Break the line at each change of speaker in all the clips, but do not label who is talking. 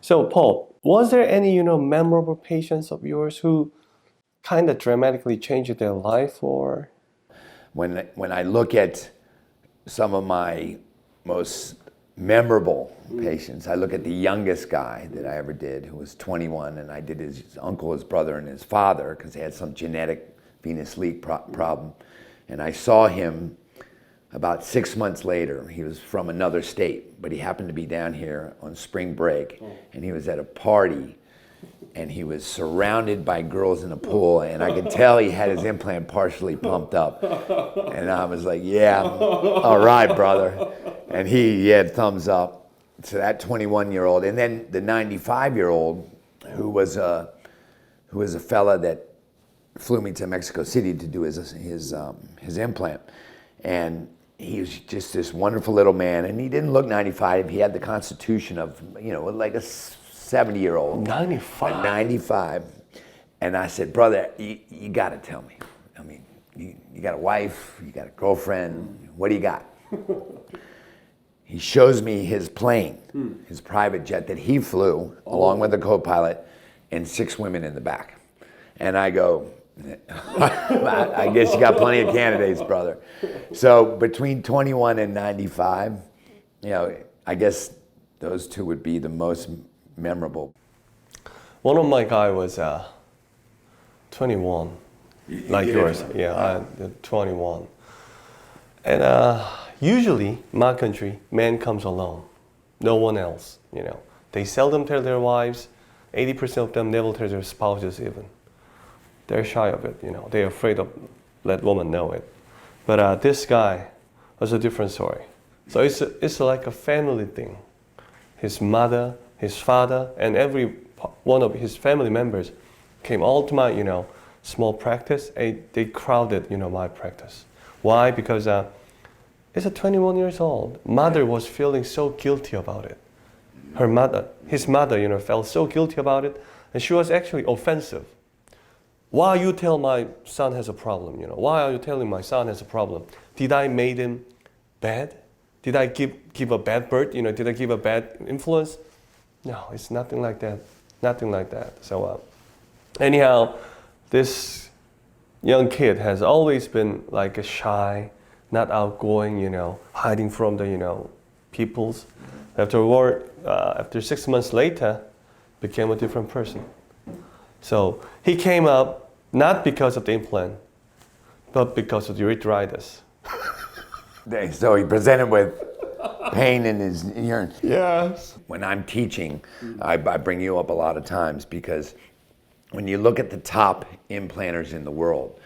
So, Paul, was there any, memorable patients of yours who kind of dramatically changed their life, or?
When I look at some of my most memorable patients, I look at the youngest guy that I ever did, who was 21, and I did his uncle, his brother, and his father, because he had some genetic venous leak problem. And I saw him about 6 months later. He was from another state, but he happened to be down here on spring break, and he was at a party, and he was surrounded by girls in a pool, and I could tell he had his implant partially pumped up. And I was like, yeah, all right, brother. And he had thumbs up. So that 21-year-old, and then the 95-year-old, who was a fella that flew me to Mexico City to do his implant. And he was just this wonderful little man, and he didn't look 95. He had the constitution of, like a 70-year-old.
95?
95. And I said, brother, you got to tell me. I mean, you got a wife, you got a girlfriend, what do you got? He shows me his plane, his private jet that he flew, along with the co-pilot, and 6 women in the back. And I go, I guess you got plenty of candidates, brother. So between 21 and 95, I guess those two would be the most memorable.
One of my guy was 21, like yours. Yeah, 21. And usually, my country, man comes alone, no one else. They seldom tell their wives. 80% of them never tell their spouses even. They're shy of it. They're afraid of let woman know it. But this guy was a different story. So it's like a family thing. His mother, his father, and every one of his family members came all to my, small practice. They crowded, my practice. Why? Because it's a 21 years old. Mother was feeling so guilty about it. His mother, felt so guilty about it, and she was actually offensive. Why you tell my son has a problem? Why are you telling my son has a problem? Did I made him bad? Did I give a bad birth? Did I give a bad influence? No, it's nothing like that. Nothing like that. So anyhow, this young kid has always been like a shy, not outgoing, hiding from the, peoples. After 6 months later, became a different person. So he came up not because of the implant, but because of the urethritis.
So he presented with pain in his urine.
Yes.
When I'm teaching, I bring you up a lot of times because when you look at the top implanters in the world,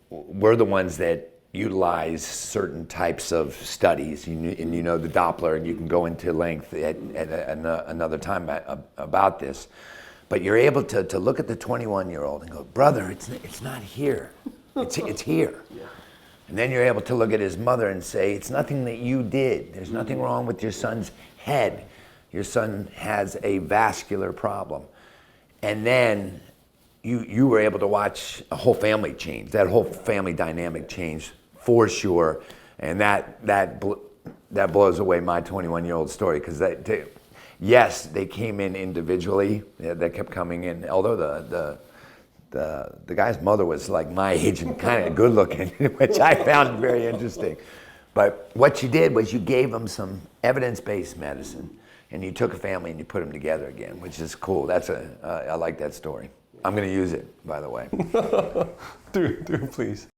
we're the ones that utilize certain types of studies, and the Doppler, and you can go into length at another time about this. But you're able to look at the 21-year-old and go, brother, it's not here. It's here. Yeah. And then you're able to look at his mother and say, it's nothing that you did. There's nothing wrong with your son's head. Your son has a vascular problem. And then you were able to watch a whole family change, that whole family dynamic change for sure. And that blows away my 21-year-old story, because yes, they came in individually. They kept coming in. Although the guy's mother was like my age and kind of good looking, which I found very interesting. But what you did was you gave them some evidence-based medicine, and you took a family and you put them together again, which is cool. I like that story. I'm going to use it, by the way.
Do please.